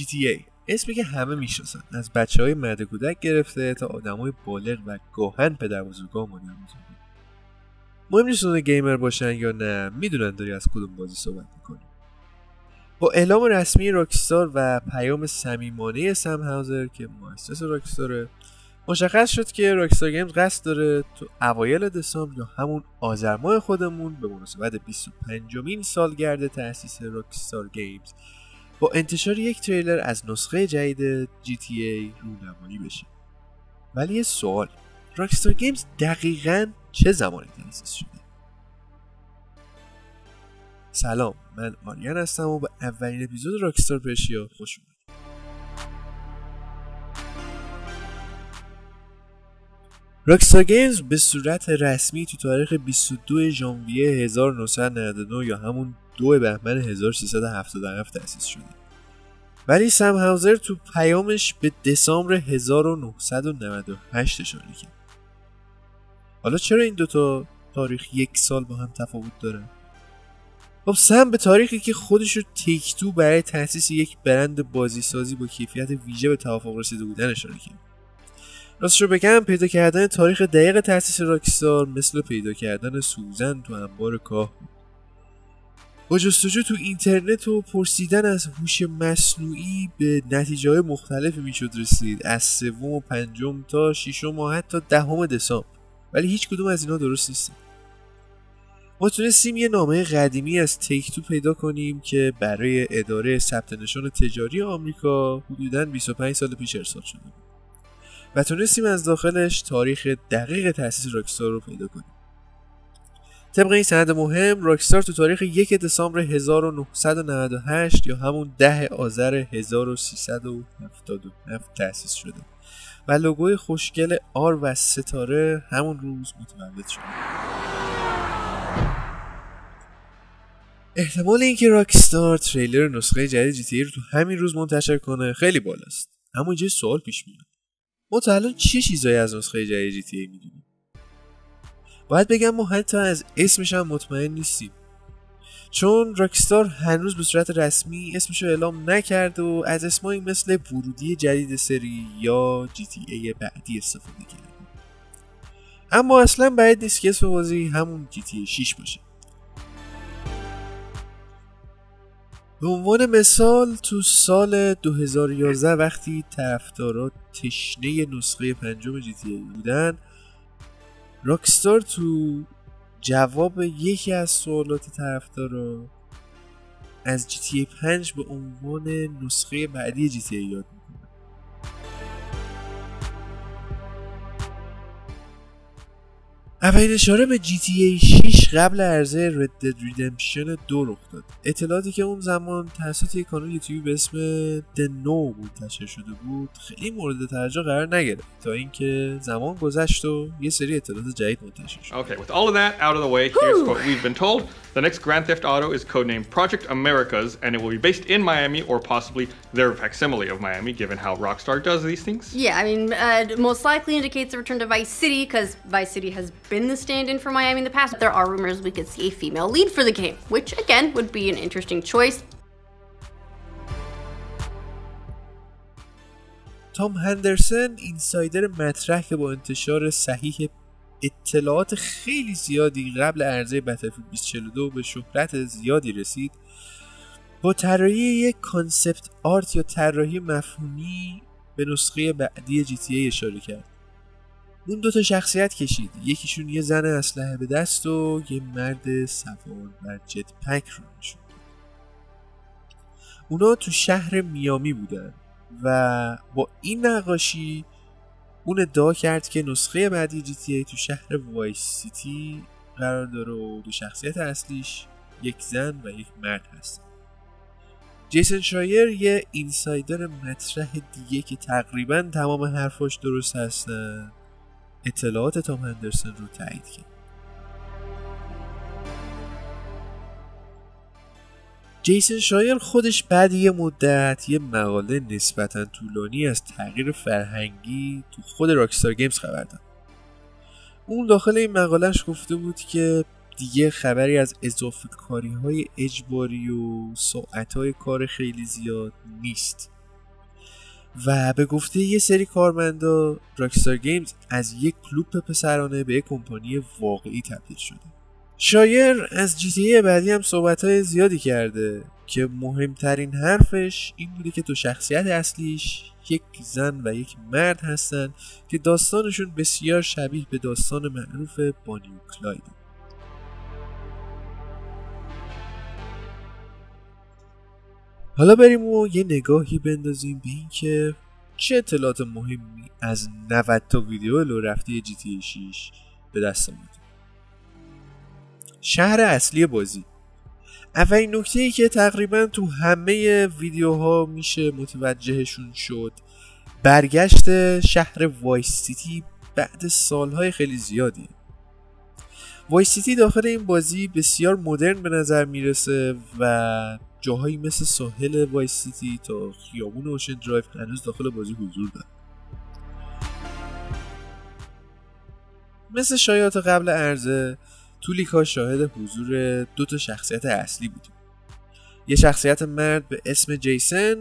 GTA اسمی که همه میشناسن، از بچهای مرد کودک گرفته تا آدمای بالغ و گاهن پدربزرگا و مادربزرگا. مهم نیست اون گیمر باشن یا نه، میدونن داری از کدوم بازی صحبت میکنی. با اعلام رسمی راکستار و پیام صمیمانه سم هاوزر که مؤسس راکستاره، مشخص شد که راکستار گیمز قصد داره تو اوایل دسامبر یا همون آذر ماه خودمون به مناسبت 25مین سالگرد تأسیس راکستار گیمز با انتشار یک تریلر از نسخه جدید GTA رونمایی بشه. ولی یه سوال، راکستار گیمز دقیقاً چه زمانی تأسیس شده؟ سلام، من آریان هستم و به اولین اپیزود راکستار پرشیا خوش اومدید. راکستار گیمز به صورت رسمی تو تاریخ 22 ژانویه 1999 یا همون 2 بهمن 1377 تأسیس شده. ولی سم هاوزر تو پیامش به دسامبر 1998 اشاره کرد. حالا چرا این دوتا تاریخ یک سال با هم تفاوت داره؟ خب سم به تاریخی که خودش رو تیک تو برای تأسیس یک برند بازی سازی با کیفیت ویژه به توافق رسیده بودن اشاره کرد. راستش رو بگم پیدا کردن تاریخ دقیق تأسیس راکستار مثل پیدا کردن سوزن تو انبار کاه بود. با جستجو تو اینترنت و پرسیدن از هوش مصنوعی به نتیجه‌های مختلفی میشد رسید، از 3 و 5 تا 6 و حتی 10 دسامبر، ولی هیچ کدوم از اینا درست نیست. ما تونستیم یه نامه قدیمی از تیک تو پیدا کنیم که برای اداره ثبت نشان تجاری آمریکا حدوداً 25 سال پیش ارسال شده بود و تونستیم از داخلش تاریخ دقیق تأسیس راکستار رو پیدا کنیم. طبق این سند مهم، راکستار تو تاریخ 1 دسامبر 1998 یا همون 10 آذر 1377 تأسیس شده و لوگوی خوشگل آر و ستاره همون روز متولد شده. احتمال اینکه راکستار تریلر نسخه جدید GTA رو تو همین روز منتشر کنه خیلی بالاست. اما اینجا سوال پیش میاد. ما تا الان چه چیزایی از نسخه جدید GTA میدونیم؟ باید بگم ما حتی از اسمش هم مطمئن نیستیم، چون راکستار هنوز به صورت رسمی اسمش رو اعلام نکرد و از اسمایی مثل ورودی جدید سری یا GTA بعدی استفاده کرد. اما اصلا بعید نیست که اسم بازی همون GTA 6 باشه. به عنوان مثال تو سال 2011 وقتی طرفدارا تشنه نسخه 5 GTA بودن، راکستار تو جواب یکی از سوالات طرفدارا از GTA 5 به عنوان نسخه بعدی GTA یاد میکنه. اولین اشاره به GTA 6 قبل عرضه Red Dead Redemption 2 رخ داد. اطلاعاتی که اون زمان توسط یک کانال یوتیوب به اسم The No منتشر شده بود خیلی مورد توجه قرار نگرفت تا اینکه زمان گذشت و یه سری اطلاعات جدید منتشر شد. Okay, with all of that out of the way, here's what we've been told. The next Grand Theft Auto is codenamed Project Americas, and it will be based in Miami or possibly their facsimile of Miami, given how Rockstar does these things. Yeah, I mean, most likely indicates a return to Vice City, because Vice City has been the stand-in for Miami in the past. There are rumors we could see a female lead for the game, which again would be an interesting choice. تام هندرسون، اینسایدر مطرح که با انتشار صحیح اطلاعات خیلی زیادی قبل عرضه بتلفیلد 2042 به شهرت زیادی رسید، با طراحی یک کانسپت آرت یا طراحی مفهومی به نسخه بعدی GTA اشاره کرد. اون دوتا شخصیت کشید، یکیشون یه زن اسلحه به دست و یه مرد سوار بر جت پک رو نشون داد. اونا تو شهر میامی بودن و با این نقاشی اون ادعا کرد که نسخه بعدی GTA تو شهر وایس سیتی قرار داره و دو شخصیت اصلیش یک زن و یک مرد هست. جیسن شایر یه اینسایدر مطرح دیگه که تقریبا تمام حرفاش درست هستن اطلاعات تام هندرسون رو تایید کرد. جیسن شایر خودش بعد یه مدت یه مقاله نسبتاً طولانی از تغییر فرهنگی تو خود راکستار گیمز خبر داد. اون داخل این مقالهش گفته بود که دیگه خبری از اضافه کاری های اجباری و ساعت های کار خیلی زیاد نیست و به گفته یه سری کارمندا راکستار گیمز از یک کلوب پسرانه به یک کمپانی واقعی تبدیل شده. شایر از جی تی ای بعدی هم صحبت‌های زیادی کرده که مهمترین حرفش این بوده که تو شخصیت اصلیش یک زن و یک مرد هستن که داستانشون بسیار شبیه به داستان معروف بانی و کلاید. حالا بریم و یه نگاهی بندازیم به این که چه اطلاعات مهمی از 90 تا ویدیو لو رفته جی تی ای 6 به دست آمد. شهر اصلی بازی. اولین نکته‌ای که تقریبا تو همه ویدیوها میشه متوجهشون شد برگشت شهر وایس سیتی بعد سالهای خیلی زیادی. وایس سیتی داخل این بازی بسیار مدرن به نظر میرسه و جاهایی مثل ساحل وایس سیتی تا خیابون اوشن درایو هنوز داخل بازی حضور داره. مثل شایعات قبل عرضه تو لیک‌ها شاهد حضور 2 تا شخصیت اصلی بودیم. یه شخصیت مرد به اسم جیسن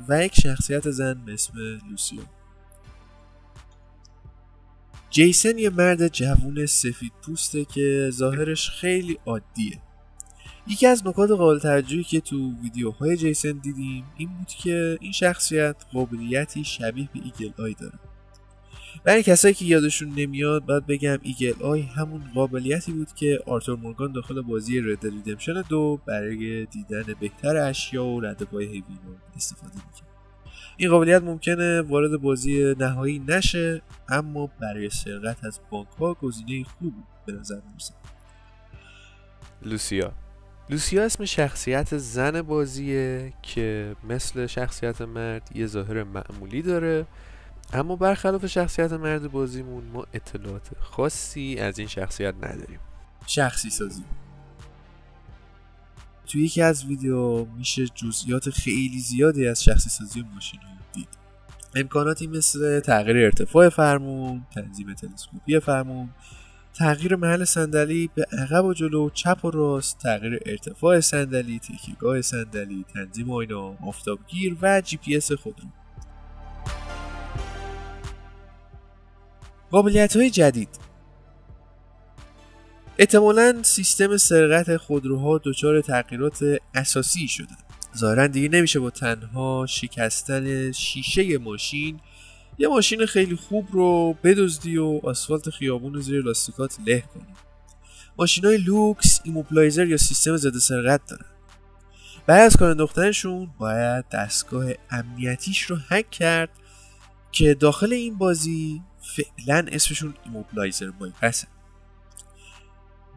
و یک شخصیت زن به اسم لوسیا. جیسن یه مرد جوون سفید پوسته که ظاهرش خیلی عادیه. یکی از نکات قابل توجهی که تو ویدیوهای جیسن دیدیم این بود که این شخصیت قابلیتی شبیه به ایگل آی داره. برای کسایی که یادشون نمیاد باید بگم ایگل آی همون قابلیتی بود که آرتور مورگان داخل بازی رد دد ریدمپشن 2 برای دیدن بهتر اشیا و ردپای حیوانات استفاده میکنه. این قابلیت ممکنه وارد بازی نهایی نشه اما برای سرقت از بانک ها گزینه خوب به نظر میرسه. لوسیا اسم شخصیت زن بازیه که مثل شخصیت مرد یه ظاهر معمولی داره، اما برخلاف شخصیت مرد بازیمون ما اطلاعات خاصی از این شخصیت نداریم. شخصی سازی. توی یکی از ویدیو میشه جزئیات خیلی زیادی از شخصی سازی ماشین رو دید. امکاناتی مثل تغییر ارتفاع فرمون، تنظیم تلسکوپی فرمون، تغییر محل صندلی به عقب و جلو، چپ و راست، تغییر ارتفاع صندلی، تکیه‌گاه صندلی، تنظیم آینه، آفتابگیر و جی پی اس خودرو. قابلیت‌های جدید. احتمالاً سیستم سرقت خودروها دچار تغییرات اساسی شده. ظاهراً دیگه نمیشه با تنها شکستن شیشه ماشین یه ماشین خیلی خوب رو بدزدی و آسفالت خیابون رو زیر لاستیکات له کنی. ماشینای لوکس ایموبلایزر یا سیستم ضد سرقت دارن. بعد از کار انداختنشون باید دستگاه امنیتیش رو هک کرد که داخل این بازی فعلا اسمشون ایموبلایزر بایپسه.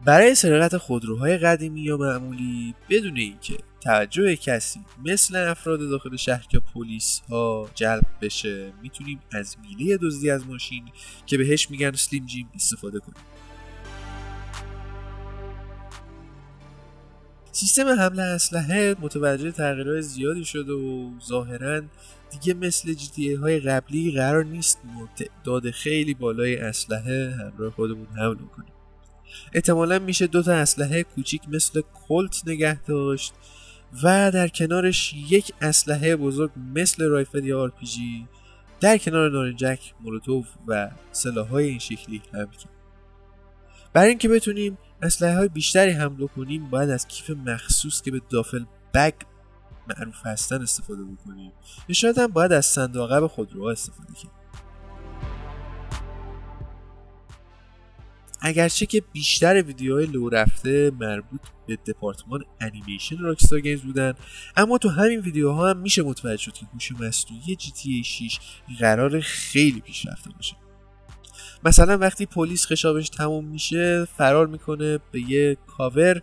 برای سرقت خودروهای قدیمی یا معمولی بدون اینکه توجه کسی مثل افراد داخل شهر یا پلیس ها جلب بشه میتونیم از میله دزدی از ماشین که بهش میگن سلیم جیم استفاده کنیم. سیستم حمله اسلحه متوجه تغییرات زیادی شده و ظاهراً دیگه مثل جی تی ای های قبلی قرار نیست ما تعداد خیلی بالای اسلحه همراه خودمون حمل کنیم. احتمالاً میشه 2 تا اسلحه کوچیک مثل کولت نگه داشت و در کنارش یک اسلحه بزرگ مثل رایفل یا RPG در کنار نارنجک، مولوتوف و سلاح‌های این شکلی حمل کنیم. برای اینکه بتونیم اسلحه‌های بیشتری حمل کنیم باید از کیف مخصوص که به دافل بگ معروف هستن استفاده بکنیم یا شاید هم باید از صندوق عقب خودروها استفاده کنیم. اگرچه که بیشتر ویدیوهای لو رفته مربوط به دپارتمان انیمیشن راکستار گیمز بودن، اما تو همین ویدیوها هم میشه متوجه شد که هوش مصنوعی جی تی ای 6 قرار خیلی پیشرفته باشه. مثلا وقتی پلیس خشابش تموم میشه فرار میکنه به یه کاور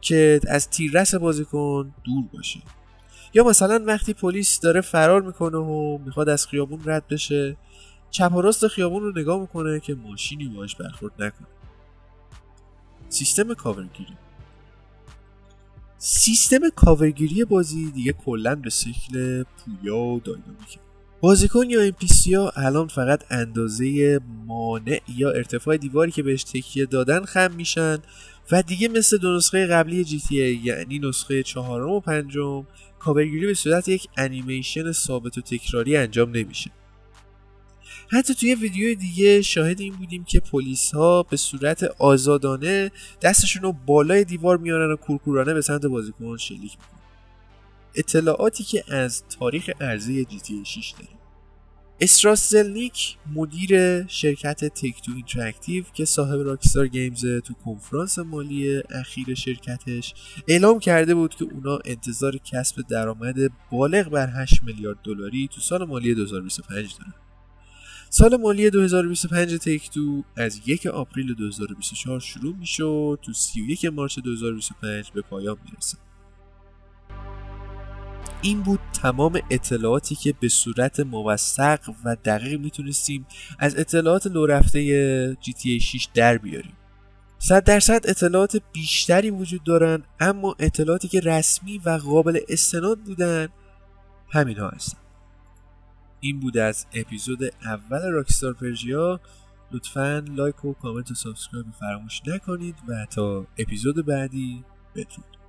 که از تیررس بازیکن دور باشه، یا مثلا وقتی پلیس داره فرار میکنه و میخواد از خیابون رد بشه چپ و راست خیابون رو نگاه میکنه که ماشینی باهاش برخورد نکنه. سیستم کاورگیری بازی دیگه کلاً به شکل پویا و داینامیکه. بازیکن یا NPC ها الان فقط اندازه مانع یا ارتفاع دیواری که بهش تکیه دادن خم میشن و دیگه مثل دو نسخه قبلی GTA یعنی نسخه 4 و 5 کاورگیری به صورت یک انیمیشن ثابت و تکراری انجام نمیشه. حتی توی ویدیو دیگه شاهد این بودیم که پلیس ها به صورت آزادانه دستشون رو بالای دیوار میارن و کورکورانه به سمت بازیکن شلیک میکنن. اطلاعاتی که از تاریخ عرضه GTA 6 داریم. استراس زلنیک مدیر شرکت تک تو اینتراکتیو که صاحب راکستار گیمز تو کنفرانس مالی اخیر شرکتش اعلام کرده بود که اونا انتظار کسب درآمد بالغ بر 8 میلیارد دلاری تو سال مالی 2025 دارن. سال مالی 2025 تک تو از 1 آپریل 2024 شروع میشه و تو 31 مارس 2025 به پایان میرسه. این بود تمام اطلاعاتی که به صورت موثق و دقیق میتونستیم از اطلاعات لو رفته GTA 6 در بیاریم. 100% اطلاعات بیشتری وجود دارن، اما اطلاعاتی که رسمی و قابل استناد بودن همین ها هستن. این بود از اپیزود اول راکستار پرژیا. لطفاً لایک و کامنت و سابسکرایب فراموش نکنید و تا اپیزود بعدی بدرود.